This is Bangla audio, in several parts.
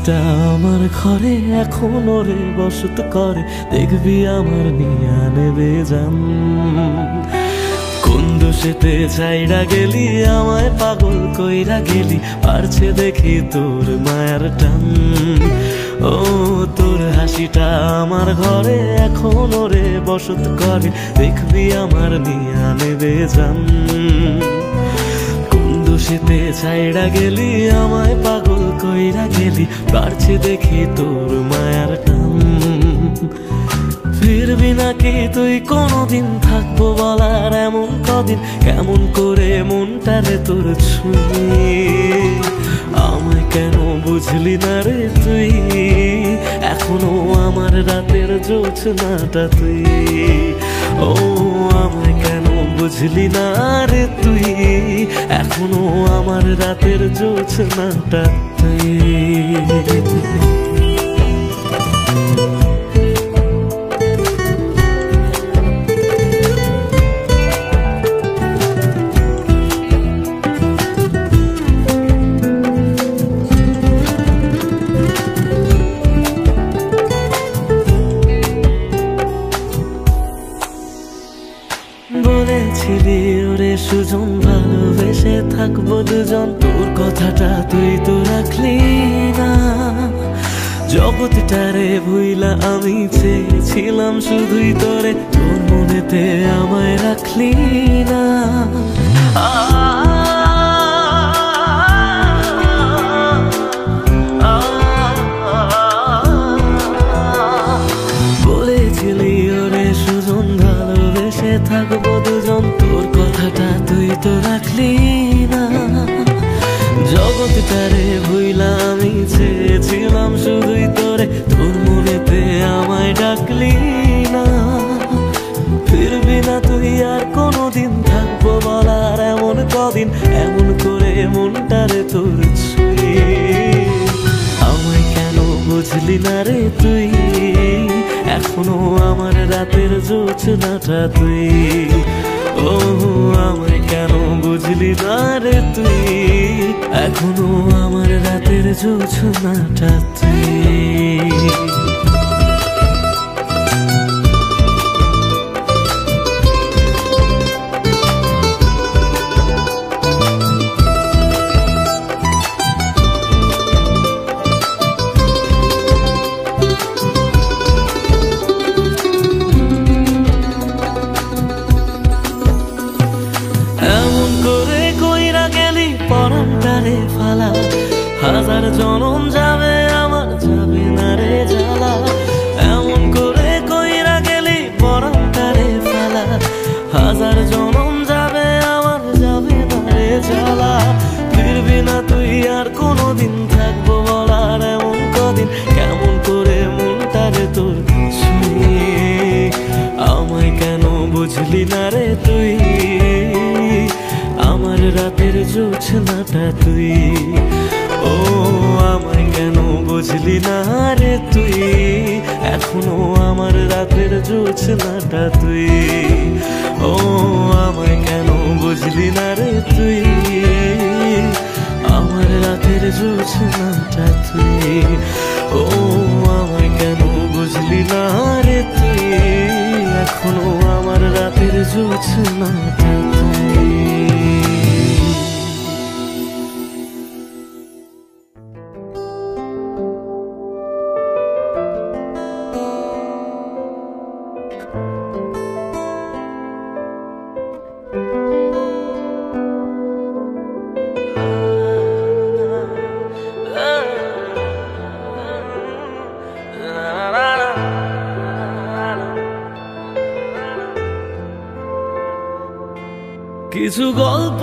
হাসিটা আমার ঘরে এখনো রে বসত করে, দেখবি আমার নিয়া নেবে জান। কোন দোষেতে চাইরা গেলি আমায় পাগল কইরা গেলি, পারছে দেখি তোর মায়ার টান। ও তোর হাসিটা আমার ঘরে এখনো রে বসত করে, দেখবি আমার নিয়া নেবে জান। দোষেতে ছাইড়া গেলি আমায় পাগল কইরা গেলি, পারছে দেখি তোর মায়ার টান। ফিরবি নাকি তুই কোনদিন, থাকবো বলার এমন কদিন, কেমন করে মনটারে তোর ছুঁয়ে। আমায় কেন বুঝলি না রে তুই, এখনো আমার রাতের জোছনাটা তুই। ও আমায় কেন বুঝলি না রে তুই, এখনো আমার রাতের জোছনাটা তুই। বলেছিলি ওরে সুজন ভালোবেসে থাকবো দুজন, তোর কথাটা তুই তো রাখলি না। জগৎটারে ভুইলা আমি চেয়েছিলাম শুধুই তোরে, তোর মনেতে আমায় রাখলি না। বলেছিলি ওরে সুজন ভালোবেসে থাকবো দুজন, তোর কথাটা তুই তো রাখলি না। জগৎটারে ভুইলা আমি চেয়েছিলাম শুধুই তোরে, তোর মনেতে আমায় ডাকলি না। ফিরবি না তুই আর কোনদিন, থাকবো বলার এমন কদিন, এমন করে মনটারে তোর ছুঁয়ে। আমায় কেন বুঝলি না রে তুই, এখনো আমার রাতের জোছনাটা তুই। ও আমায় কেন বুঝলি না রে তুই, এখনো আমার রাতের জোছনাটা তুই। পরানটারে ফালা, হাজার জনম যাবে আমার যাবে না রে জ্বালা। এমন করে কইরা গেলি পরানটারে ফালা, হাজার জনম যাবে আমার যাবে না রে জ্বালা। ফিরবি না তুই আর কোনদিন, থাকবো বলার এমন কদিন, কেমন করে মনটারে তোর ছুঁয়ে। আমায় কেন বুঝলি না রে তুই, আমার রাতের জোছনাটা তুই। ও আমায় কেন বুঝলি না রে তুই, এখনো আমার রাতের জোছনাটা তুই। ও আমায় কেন বুঝলি না রে তুই, আমার রাতের জোছনাটা তুই। ও আমায় কেন বুঝলি না রে তুই, এখনো আমার রাতের জোছনাটা তুই। কিছু গল্প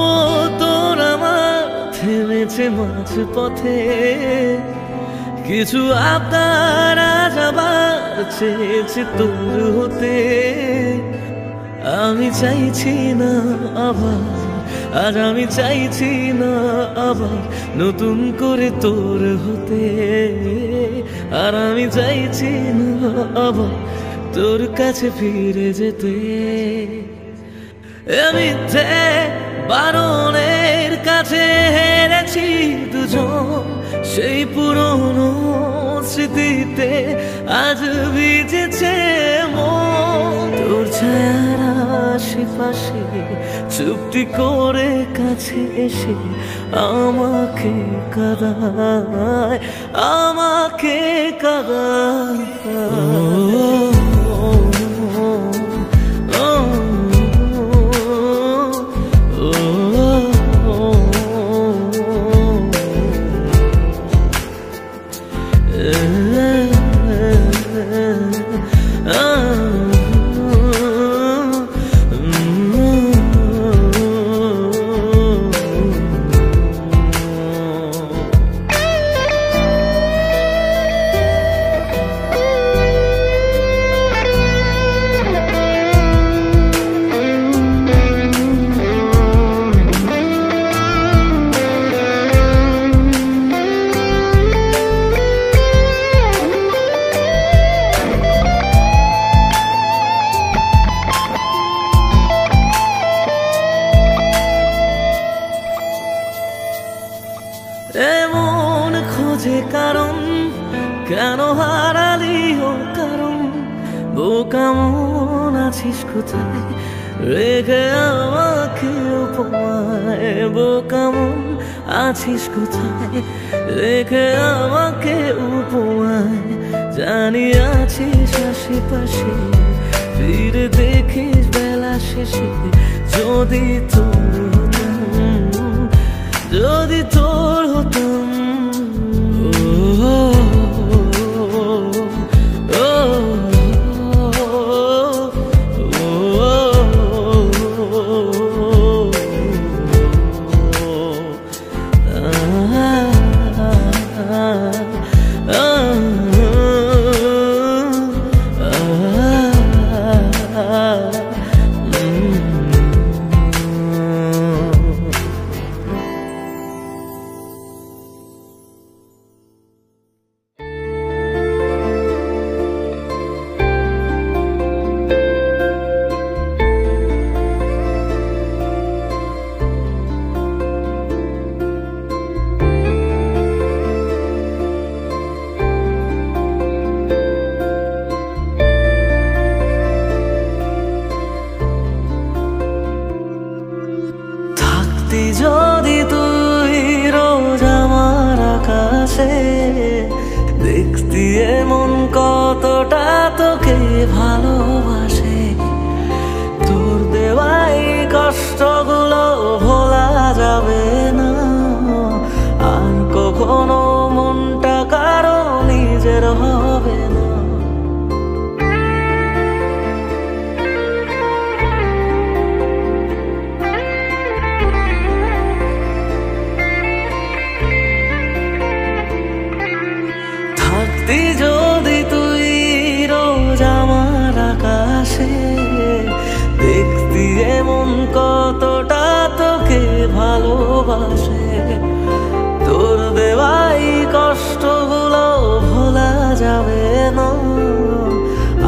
তোর আমার থেমেছে মাঝ পথে, কিছু আবদার আজ আবার চেয়েছে তোর হতে। আমি চাইছি না আবার, আর আমি চাইছি না আবার নতুন করে তোর হতে। আর আমি চাইছি না আবার তোর কাছে ফিরে যেতে। মিথ্যে বারণের কাছে হেরেছি দুজন, সেই পুরনো স্মৃতিতে আজ ভিজেছে মন। তোর ছায়ার আশেপাশে চুপটি করে কাছে এসে আমাকে কাঁদায়, আমাকে কাঁদায়। এমন খোঁজে কারণ, কেন হারালি ওর কারণ। বোকা মন আছিস কোথায়, রেখে আমাকে উপমায়। বোকা মন আছিস কোথায়, রেখে আমাকে উপমায়। জানি আছিস আশেপাশে, ফিরে দেখিস বেলা শেষে। যদি তোর হতাম, যদি তোর হতাম। যদি তুই রোজ আমার আকাশে, দেখতি এমন কতটা তোকে ভালোবাসে। তোর দেওয়াই কষ্টগুলো ভোলা যাবে না, আর কখনো মনটা কারো নিজের হবে না। যদি তুই রোজ আমার আকাশে, দেখতি এমন কতটা তোকে ভালোবাসে। তোর দেওয়াই কষ্টগুলো ভোলা যাবে না,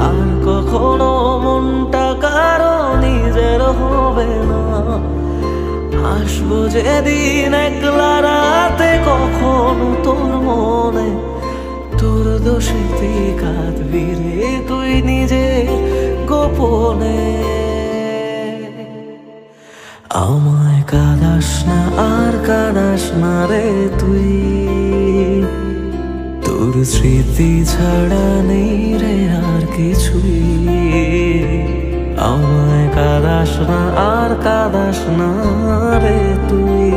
আর কখনো মনটা কারো নিজের হবে না। আসবো যেদিন একলা রাতে কখনো তোর মনে, তোর দোষেতে কাঁদবি রে তুই নিজে গোপনে। আমায় কাঁদাস না আর কাঁদাস না রে তুই, তোর স্মৃতি ছাড়া নেই রে আর কিছুই। আমায় কাঁদাস না আর কাঁদাস না রে তুই,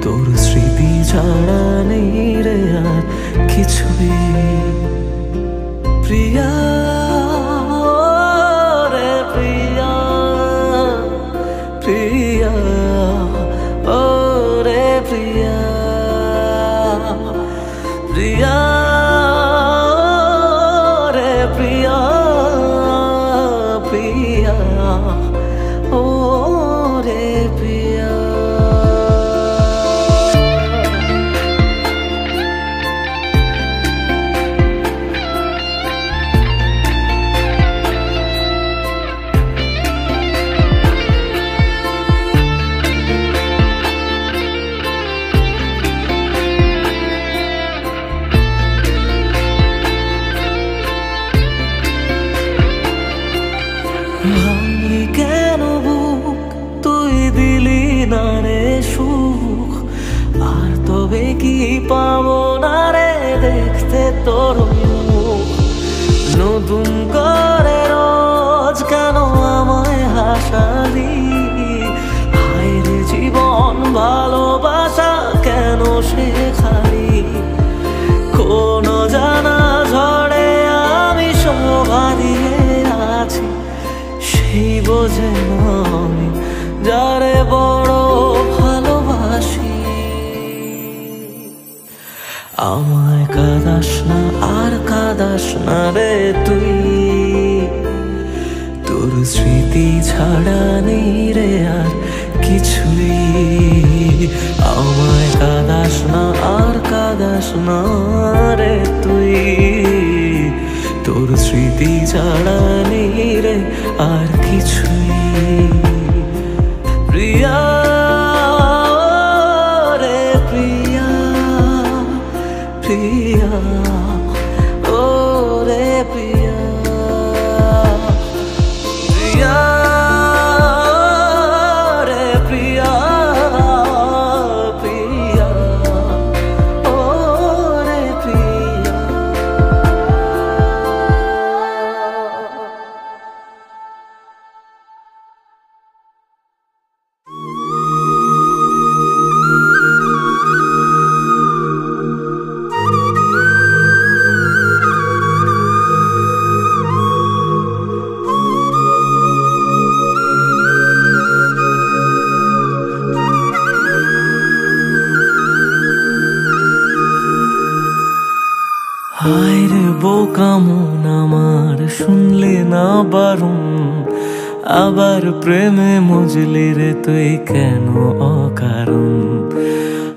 তোর স্মৃতি ছাড়া নেই রে আর কিছুই। প্রিয়া রে প্রিয়া, প্রিয়া ও রে প্রিয়া, প্রিয়া রে প্রিয়া, প্রিয়া ও ভাঙলি কেন বুক তুই দিলি না রে সুখ, আর তবে কি পাবো না রে দেখতে তোর মুখ। নতুন করে রোজ কেন আমায় হাসালি, হায় রে জীবন ভালোবাসা কেন শেখালি। কোন জানা ঝড়ে আমি শোভা দিয়ে আছি, সেই বোঝে না আমি যারে বড় ভালোবাসি। আমায় কাঁদাস না আর কাঁদাস না রে তুই, তোর স্মৃতি ছাড়া নেই রে আর কিছুই। আমায় কাঁদাস না আর কাঁদাস না রে তুই, তোর স্মৃতি ছাড়া নেই রে আর কিছুই। প্রিয়া রে প্রিয়া, প্রিয়া ও রে প্রিয়া, প্রিয়া রে প্রিয়া, প্রিয়া ও রে প্রিয়া। হায় রে বোকা মন আমার শুনলে না বারণ, আবার প্রেমে মজলি রে তুই কেন অকারণ।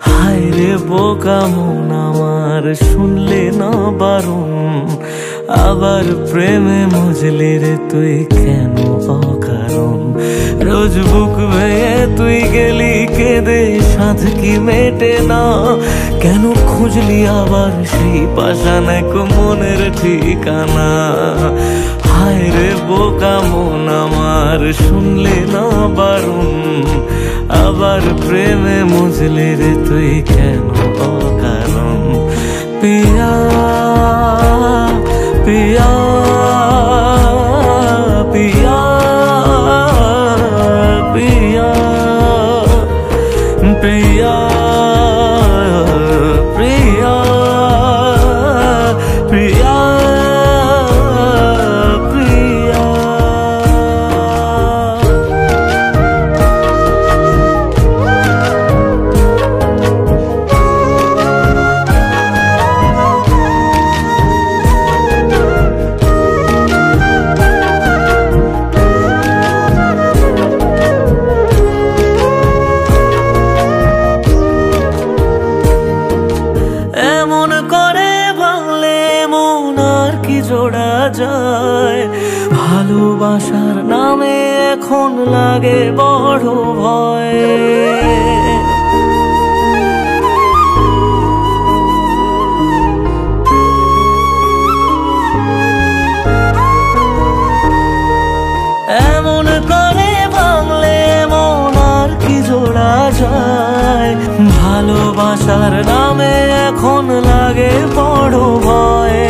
হায় রে বোকা মন আমার শুনলে না বারণ, আবার প্রেমে মজলি রে তুই কেন অকারণ। রোজ বুক ভেঙে তুই গেলি কেঁদে সাধ কি মেটে না, কেন খুঁজলি আবার সেই পাষাণ এক মনের ঠিকানা। হায় রে বোকা মন আমার শুনলে না বারণ, আবার প্রেমে মজলে রে তুই কেন অকারণ। পিয়া পিয়া পিয়া পিয়া পিয়া প্রিয়া প্রিয়া প্রিয়া। এমন করে ভাঙলে মন আর কি জোড়া যায়, ভালোবাসার নামে এখন লাগে বড় ভয়। এমন করে ভাঙলে মন আর কি জোড়া যায়, ভালোবাসার নামে এখন লাগে বড় ভয়।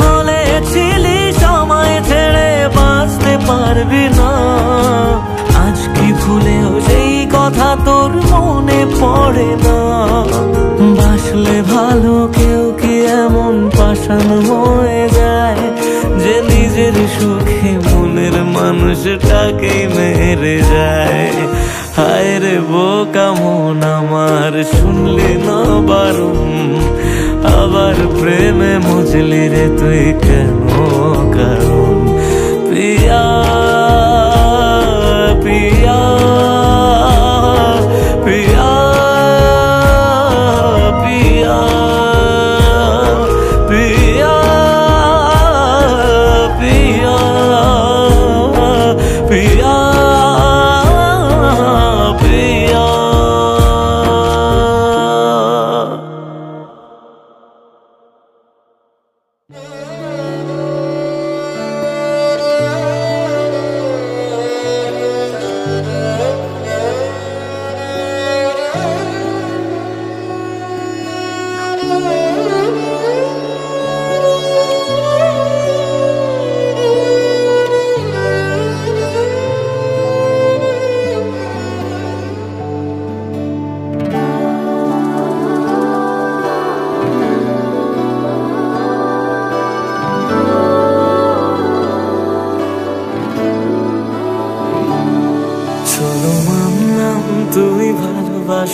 বলেছিলি সময় ছেড়ে বাঁচতে পারবি না, আজ কি ভুলেও সেই কথা তোর মনে পড়ে না। বাসলে ভালো কেউ কি এমন পাষাণ হয়ে যায়, যে নিজের সুখে মনের মানুষটাকেই মেরে যায়। হায় রে বোকা মন আমার শুনলি না বারণ, আবার প্রেমে মজলি রে তুই কেন কারণ। পিয়া পিয়া পিয়া পিয়া পিয়া পিয়া পিয়া পিয়া।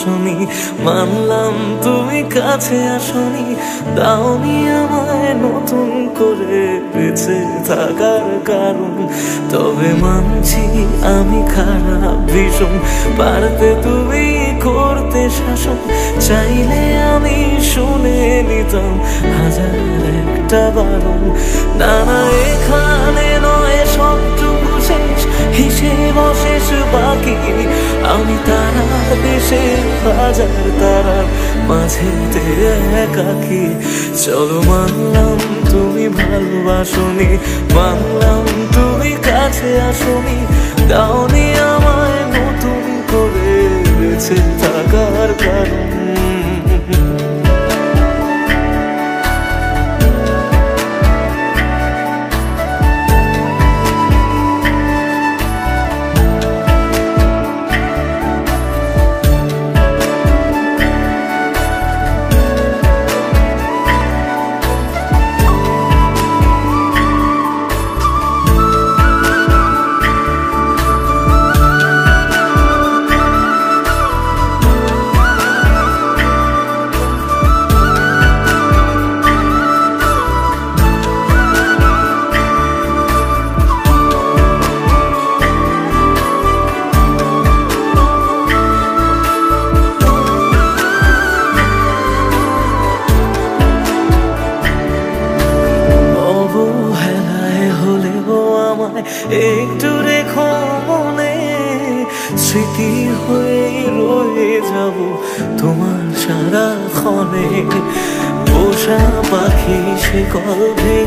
ভালোবাসনি, মানলাম তুমি কাছে আসনি, দাওনি আমায় নতুন করে বেঁচে থাকার কারণ। তবে মানছি আমি খারাপ ভীষণ, পারতে তুমি করতে শাসন, চাইলে আমি শুনে নিতাম হাজার একটা বারণ। না না এখানে নয় সবটুকু শেষ, হিসেব শেষ বাকি, আমি তারা দেশে হাজার তারার মাঝেতে একাকি। চলো মানলাম তুমি ভালোবাসনি, মানলাম তুমি কাছে আসনি, দাওনি আমায় নতুন করে বেঁচে থাকার কারণ। একটু রেখো মনে, স্মৃতি হয়ে রয়ে যাব তোমার সারাক্ষণে। পোষা পাখি সে কলভে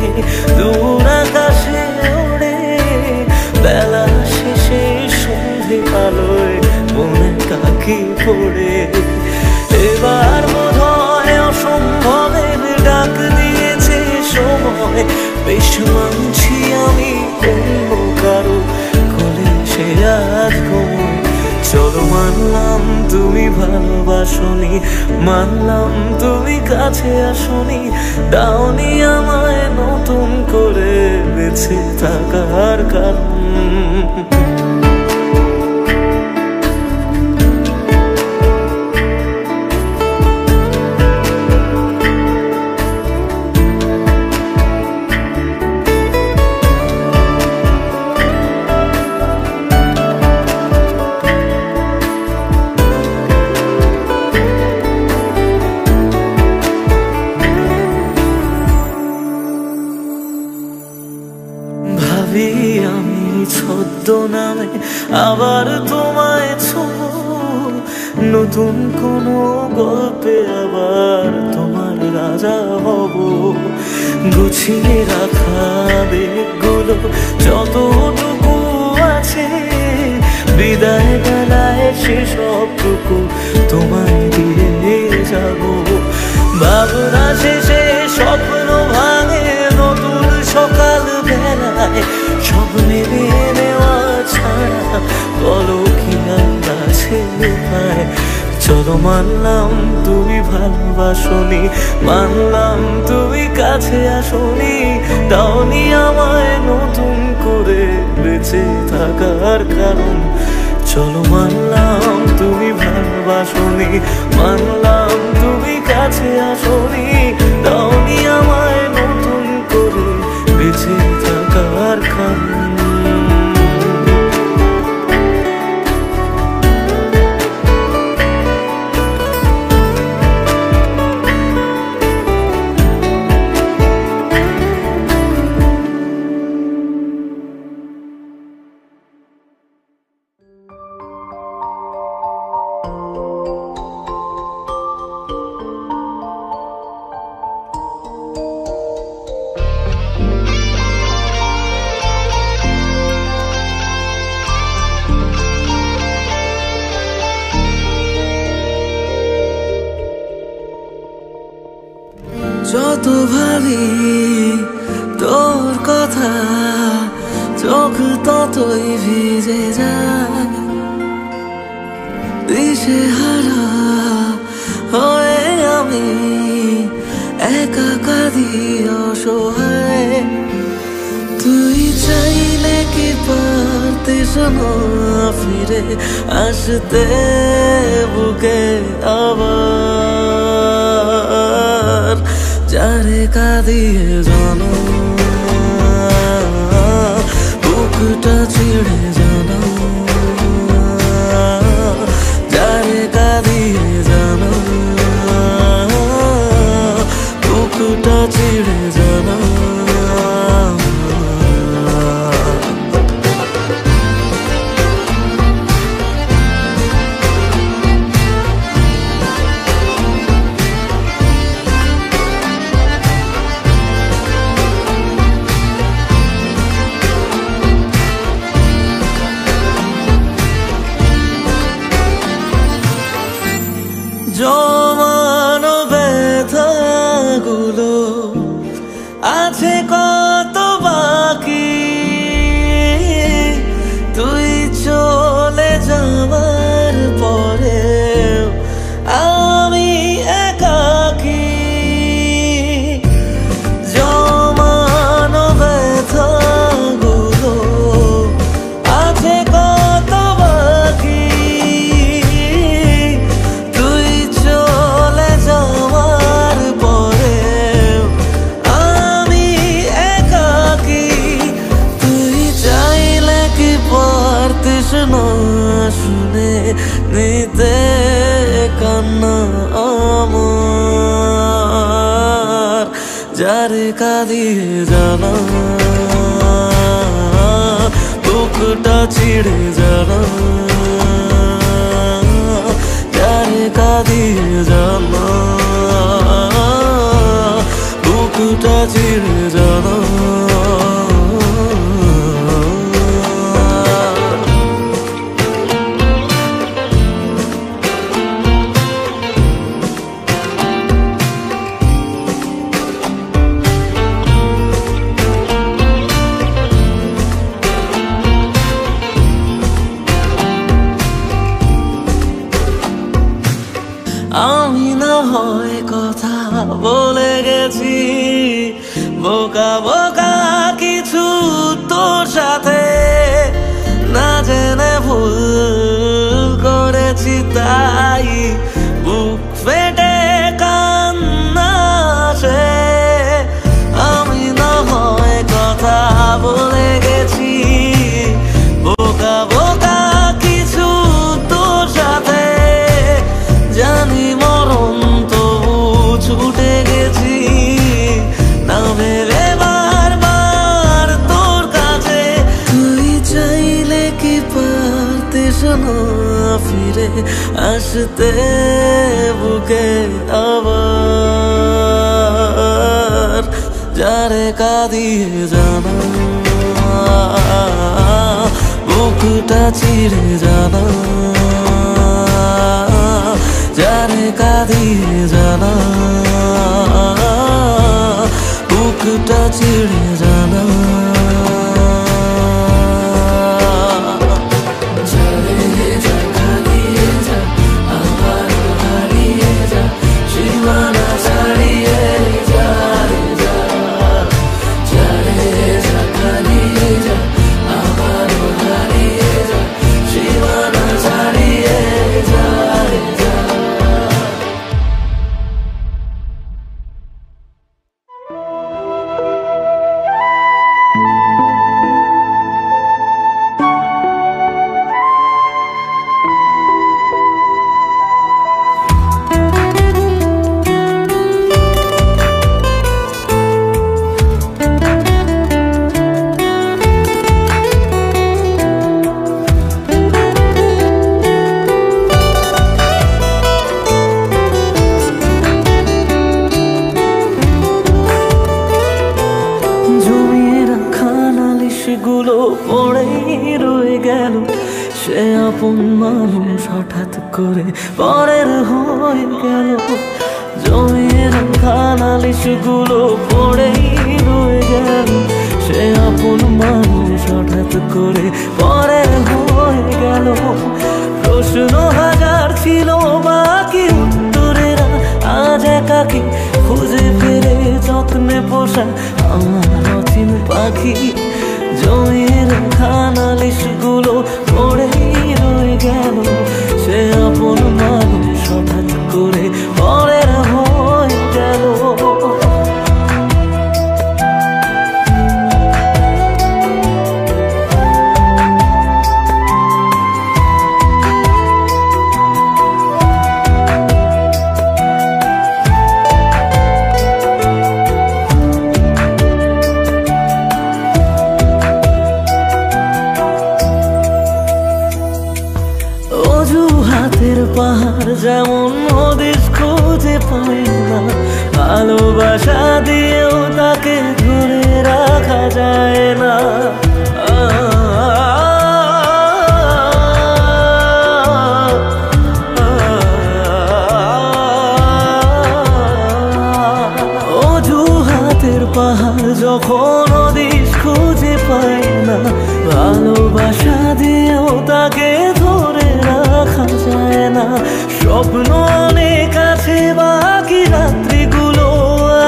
দূর আকাশে ওড়ে, বেলা শেষে সন্ধে আলোয় মনে কাকি পড়ে। এবার বোধ হয় অসম্ভবের ডাক দিয়েছে সময়, বেশ মানছি আমি অন্য কারো কোলে সে আজ ঘুমোয়। চলো মানলাম তুমি ভালোবাসনি, মানলাম তুমি কাছে আসনি, দাওনি আমায় নতুন করে বেঁচে থাকার কারণ। আমি ছদ্মনামে আবার তোমায় ছোঁবো, নতুন কোনো গল্পে আবার তোমার রাজা হব। গুছিয়ে রাখা বেগগুলো যতটুকু আছে, বিদায় বেলায় সেসবটুকু তোমায় দিয়ে যাব। ভাবনা শেষে স্বপ্ন ভাঙে নতুন সকাল বেলায়, সব মেনে নেওয়া ছাড়া বলো কি আছে উপায়। চলো মানলাম তুমি ভালোবাসনি, মানলাম তুমি কাছে আসনি, দাওনি আমায় নতুন করে বেঁচে থাকার কারণ। চলো মানলাম তুমি ভালোবাসনি, মানলাম তুমি কাছে আসনি, দাওনি আমায় নতুন করে বেঁচে থাকার কারণ। যত ভাবি তোর কথা, চোখ ততই ভিজে যায়, দিশেহারা হয়ে আমি একা কাঁদি অসহায়। তুই চাইলে কি পারতি তৃষ্ণা ফিরে আসতে বুকে আবার যারে কাঁদিয়ে জানো বুকটা ছিঁড়ে জানো যারে কাঁদিয়ে জানো বুকটা ছিঁড়ে জানো জমানো ব্যথাগুলো আছে কত বাকি তুই চলে যাওয়ার পরে আমি একাকী জমানো ব্যথাগুলো আছে কত বাকি শুনে নিতে কান্না আমার যারে কাঁদিয়ে জানা বুকটা ছিঁড়ে জানা যারে কাঁদিয়ে জানা বুকটা ছিঁড়ে জানা আমি না হয় কথা বলে গেছি বোকা বোকা কিছু তোর সাথে না জেনে ভুল করেছি তাই বুক ফেটে কান্না আসে আমি না হয় কথা বলে গেছি বোকা বোকা কিছু তোর সাথে জানি মরণ তো ছুটে গেছি না ভেবে বারবার তোর কাছে তুই চাইলে কি পারতিস না ফিরে আসতে বুকে আবার যারে কাঁদিয়ে জানা বুকটা ছিঁড়ে জানা যারে কাঁদিয়ে জানা বুকটা ছিঁড়ে জানা গুলো পড়েই রয়ে গেল সে আপন মানুষ হঠাৎ করে পরের হয়ে গেল জমিয়ে রাখা নালিশগুলো পড়েই রয়ে গেল সে আপন মানুষ হঠাৎ করে পরের হয়ে গেল প্রশ্ন হাজার ছিল বাকি উত্তরেরা আজ একাকি খুঁজে ফেরে যত্নে পোষা আমার অচিন পাখি জমিয়ে রাখা লেখা নালিশগুলো পড়েই রয়ে গেল। সে আপন মানুষ হঠাৎ করে পরের হয়ে গেল। অজুহাতের পাহাড় যেমন হদিস খুঁজে পায় না, ভালোবাসা দিয়েও তাকে ধরে রাখা যায় না। অজুহাতের পাহাড় যখন হদিস খুঁজে পায় না, ভালোবাসা দিয়েও তাকে ধরে রাখা যায় না। স্বপ্ন অনেক আছে, বাকি রাত্রিগুলো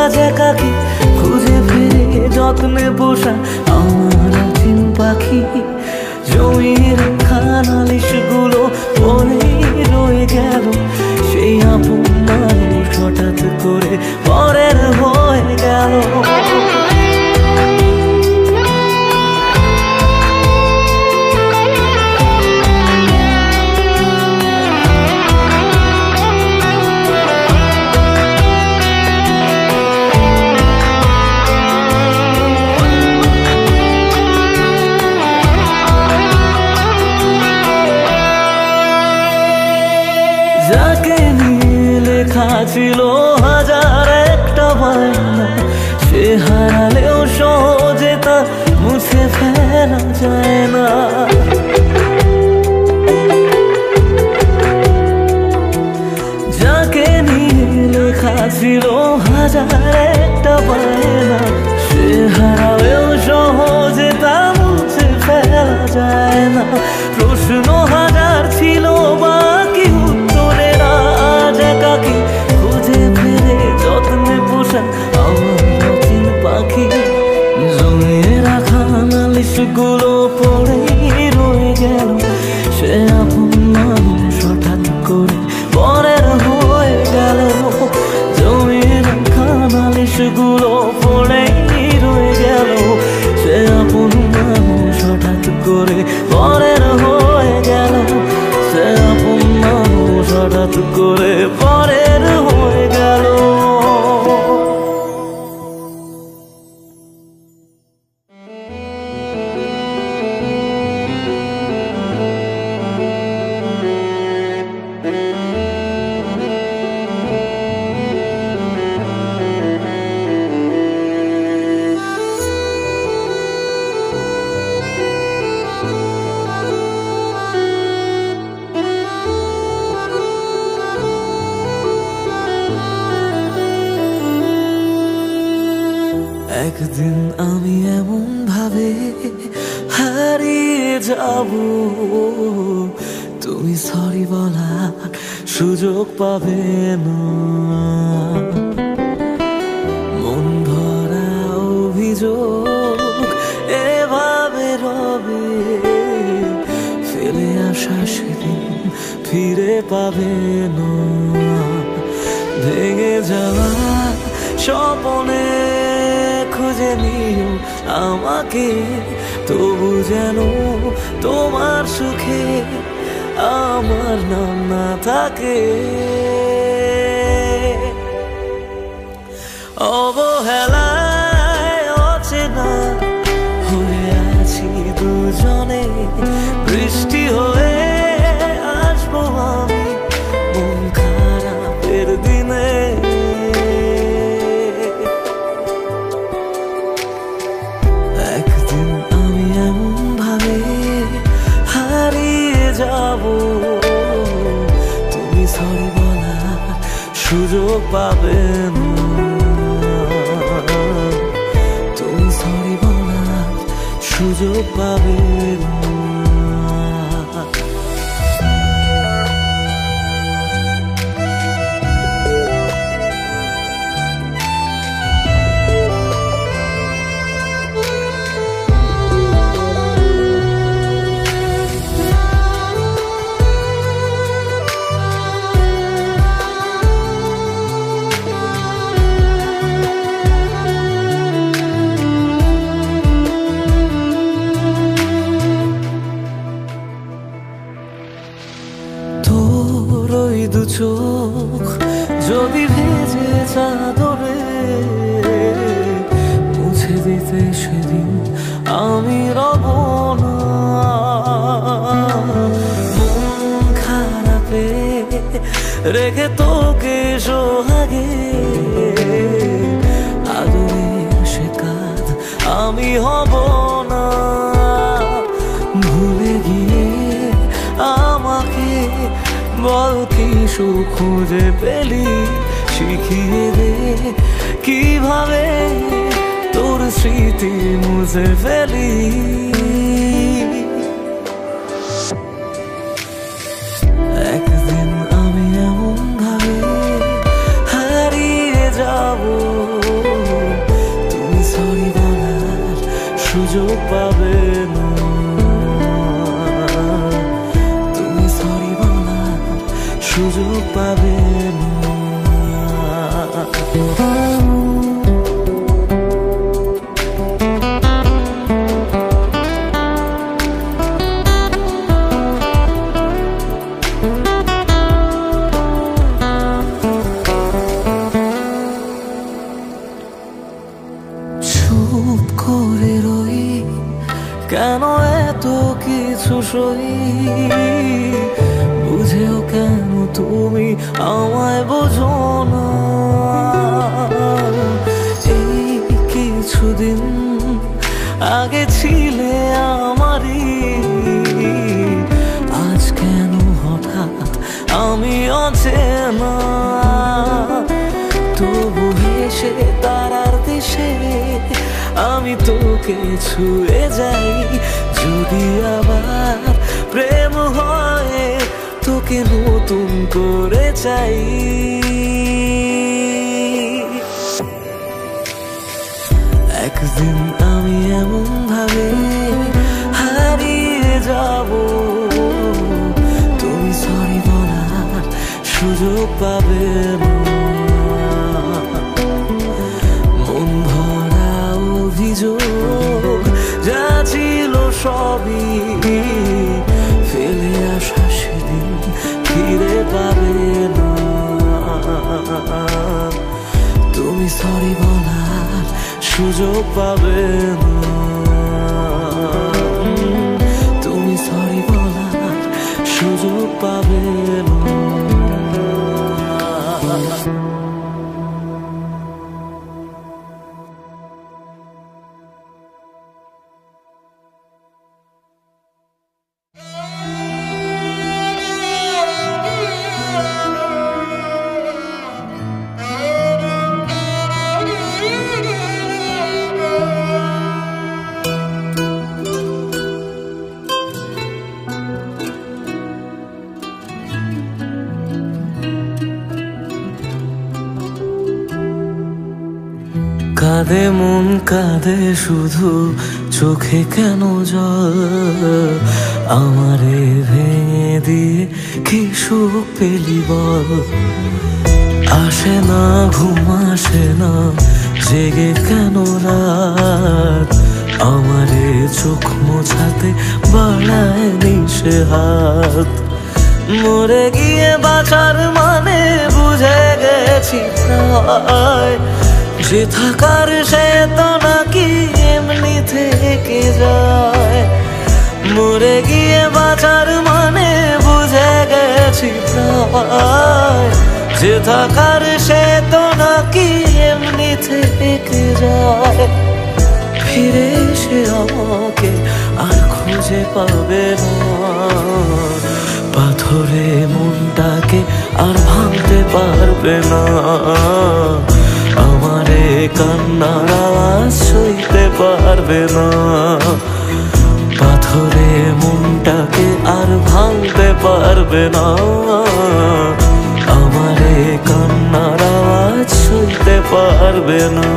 আজ একাকী খুঁজে ফিরে যত্নে পোষা আমার চিন পাখি। জমির খানালিশগুলো পরেই রয়ে গেল। সেই আপন মানুষ হঠাৎ করে পরের হয়ে গেল। যাকে নিয়ে লেখা ছিল হাজার একটা বায়না, সে হারালেও সহজে তা মুছে ফেলা যায় না। যাকে নিয়ে লেখা ছিল হাজার একটা বায়না, সে হারালেও সহজে তা মুছে ফেলা যায় না। প্রশ্ন হাজার ছিল বাকি উত্তরের আজ একাকী খুঁজে ফিরে যত্নে পোষা আমার চিন পাখি। জমিয়ে রাখা নালিশগুলো পড়েই রয়ে গেল। সে আপন মানুষ হঠাৎ করে পরের হয়ে গেল। জমিয়ে রাখা নালিশগুলো পড়েই রয়ে গেল। সে আপন মানুষ হঠাৎ করে পরের হয়ে গেল। সে আপন মানুষ হঠাৎ করে পরের হয়ে গেল। একদিন আমি এমন ভাবে হারিয়ে যাব, তুমি সরি বলার সুযোগ পাবে না। মন ভরা অভিযোগ এভাবে রবে, ফেলে আসা সেদিন ফিরে পাবে না। ভেঙে যাওয়া স্বপ্নে খুঁজে নিও আমাকে, তবু যেন তোমার সুখে আমার নাম না থাকে। অবহেলায় অচেনা হয়ে আছি দুজনে, বৃষ্টি হয়ে আসবো আমি মন খারাপের দিনে। একদিন আমি এমন ভাবে হারিয়ে যাব, তুমি সরি বলার সুযোগ পাবে না। তুমি সরি বলার সুযোগ পাবে না। চাদরে মুছে দিতে সেদিন আমি রব না। মন খারাপে রেখে তোকে সোহাগে আদরের সে কাজ আমি হব না। ভুলে গিয়ে আমাকে বল কি সুখ খুঁজে পেলি, শিখিয়ে দে কিভাবে তোর স্মৃতি মুছে ফেলি। একদিন আমি এমন ভাবে হারিয়ে যাব, তুমি সরি বলার সুযোগ পাবে না। তুমি সরি বলার সুযোগ পাবে না। চুপ করে রই কেন এত কিছু সই, বুঝেও কেন তুমি আমায় বোঝো না। এই কিছুদিন আগে ছিলে আমারই, আজ কেন হঠাৎ আমি অচেনা। তবু হেসে তারার দেশে আমি তোকে ছুঁয়ে যাই, যদি আবার প্রেম হয় তোকে নতুন করে চাই। একদিন আমি এমন ভাবে হারিয়ে যাব, তুমি সরি বলার সুযোগ পাবে না। মন ভরা অভিযোগ যা ছিল সবই ফেলে আসা সেদিন ফিরে পাবে না। তুমি সরি বলার সুযোগ পাবে না। তুমি সরি বলার সুযোগ পাবে না। কাঁদে মন কাঁদে শুধু, চোখে কেন জল, আমারে ভেঙে দিয়ে কি সুখ পেলি বল। আসে না ঘুম আসে না জেগে কেন রাত, আমারে চোখ মোছাতে বাড়ায় নিশে হাত। মরে গিয়ে বাঁচার মানে বুঝে গেছি প্রায়, যে থাকার সে তো নাকি এমনি থেকে যায়। মরে গিয়ে বাঁচার মানে বুঝে গেছি প্রায়, যে থাকার সে তো নাকি এমনি থেকে যায়। ফিরে এসে আমাকে আর খুঁজে পাবে না, পাথরে মনটাকে আর ভাঙতে পারবে না। আমারে কান্নার আওয়াজ সইতে পারবে না, পাথরে মনটাকে আর ভাঙতে পারবে না। আমারে কান্নার আওয়াজ সইতে পারবে না।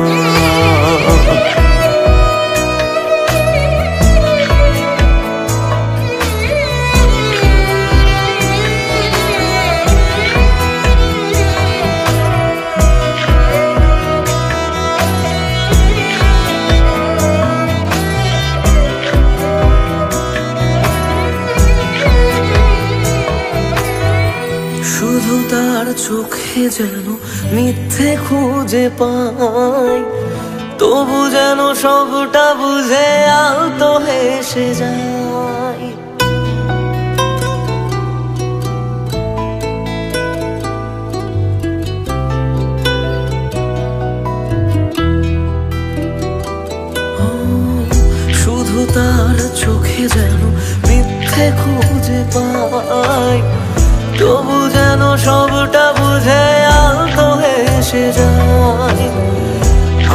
চোখে যেন মিথ্যে খুঁজে পাই, তবু যেন সবটা বুঝে আলতো হেসে যায়। শুধু তার চোখে যেন মিথ্যে খুঁজে পাই, তবু যেন সবটা বুঝে আলতো হেসে যায়।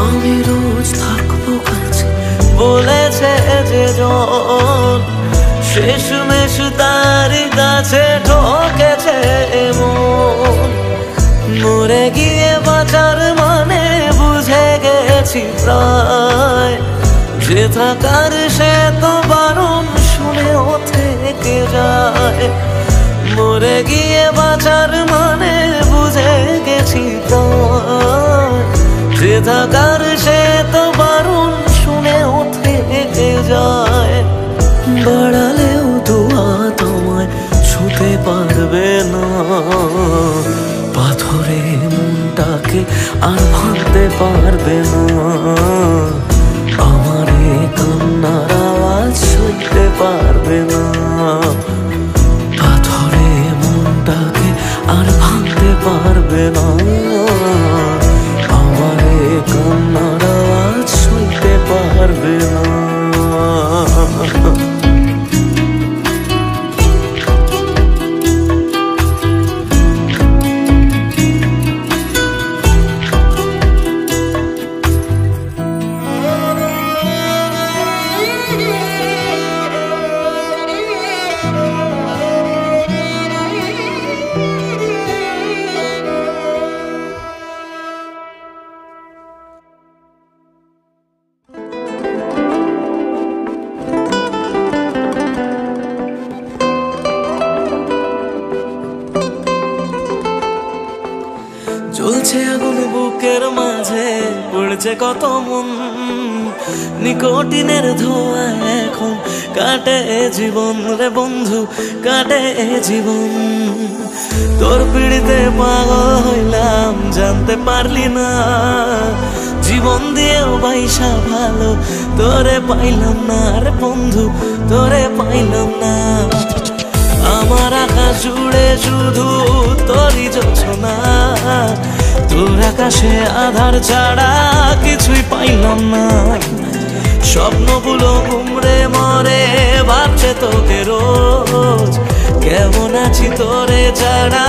আমি রোজ থাকবো কাছে বলেছে যে জন, শেষমেশ তারই কাছে ঠকেছে মন। মরে গিয়ে বাঁচার মানে বুঝে গেছি প্রায়, যে থাকার সে তো বারণ শুনেও থেকে যায়। মরে গিয়ে বাঁচার মানে বুঝে গেছি প্রায়, যে থাকার সে তো বারণ শুনেও থেকে যায়। বাড়ালেও দোয়া তোমায় ছুতে পারবে না, পাথরে মনটাকে আর ভাঙতে পারবে না। আমার কান্নার আওয়াজ শুনতে পারবে না, পাথরে মনটাকে আর ভাঙতে পারবে না। আমার কান্নার আওয়াজ শুনতে পারবে না। জ্বলছে আগুন বুকের মাঝে, পড়ছে কত মন, নিকোটিনের ধোঁয়া এখন কাটে জীবন রে বন্ধু, কাটে জীবন। তোর পিড়িতে পাগল হইলাম জানতে পারলি না, জীবন দিয়েও বাইসা ভালো তোরে পাইলাম না রে বন্ধু, তোরে পাইলাম না। আমার আকাশ জুড়ে শুধু তোরই জোছনা, তোর আকাশে আধার ছাড়া কিছুই পাইলাম না। স্বপ্নগুলো ঘুমরে মরে ভাবছে তোকে রোজ, কেমন আছি তোরে ছাড়া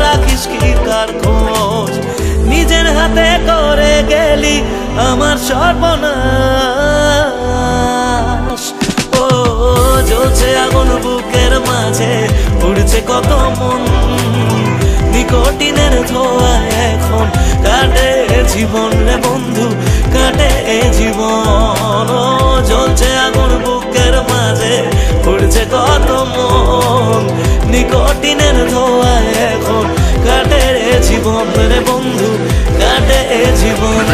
রাখিস কি তার খোঁজ। নিজের হাতে করে গেলি আমার সর্বনাশ। ও জ্বলছে আগুন বুকের মাঝে, উড়ছে কত মন, নিকোটিনের ধোঁয়া এখন কাটে জীবন রে বন্ধু, কাটে জীবন। ও জ্বলছে আগুন বুকের মাঝে, উড়ছে কত মন, নিকোটিনের ধোঁয়া এখন কাটে জীবন রে বন্ধু, কাটে জীবন।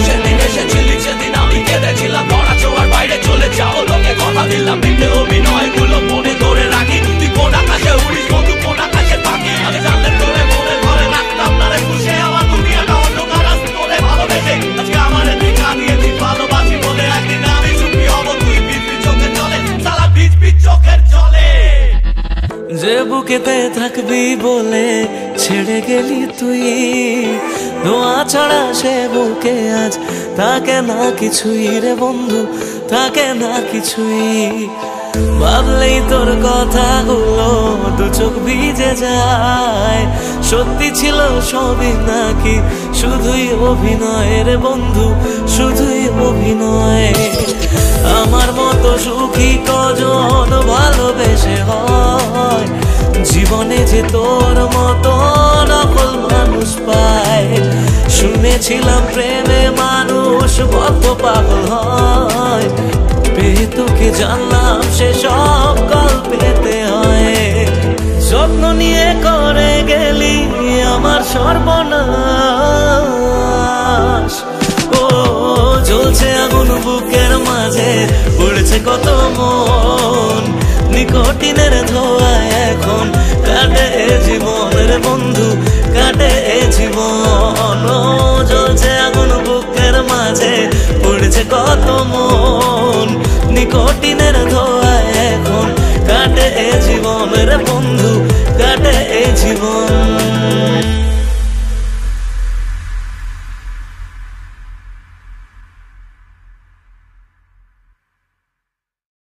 সেদিন এসেছিলি সেদিন আমি কেঁদেছিলাম, ধরা ছোঁয়ার বাইরে চলে যাও লোকে কথা দিলাম। মিথ্যে অভিনয় গুলো মনে ধরে রাখি, তুই কোন আকাশে উড়িস বন্ধু, কোন আকাশে পাখি। আগে জানলে তোরে মনে ধরে রাখতাম না রে, খুশি আমার দুনিয়াটা অন্ধকার আজ তোরে ভালোবেসে। আজকে আমার দেখা দিয়েছিস ভালোবাসি বলে, একদিন আমি সুখী হব তুই ভিজবি চোখের জলে, সারা ভিজবি চোখের জলে। যে বুকেতে থাকবি বলে ছেড়ে গেলি তুই, ধোঁয়া ছাড়া সে বুকে আজ থাকে না কিছুই রে বন্ধু, থাকে না কিছুই। ভাবলেই তোর কথাগুলো দু চোখ ভিজে যায়, সত্যি ছিল সবই নাকি শুধুই অভিনয় রে বন্ধু, শুধুই অভিনয়। আমার মতো সুখী কজন ভালোবেসে হয়, জীবনে যে তোর মতো নকল মানুষ পায়। শুনেছিলাম প্রেমে মানুষ বদ্ধ পাগল হয়, পেয়ে তোকে জানলাম সে সব গল্পেতে হয়। স্বপ্ন নিয়ে করে গেলি আমার সর্বনাশ। ও জ্বলছে আগুন বুকের মাঝে, পড়ছে কত মন, নিকোটিনের ধোঁয়া এখন কাটে জীবন রে বন্ধু, কাটে জীবন। জ্বলছে আগুন বুকের মাঝে, পড়ছে কত মন, নিকোটিনের ধোঁয়ায় এখন কাটে জীবন রে বন্ধু,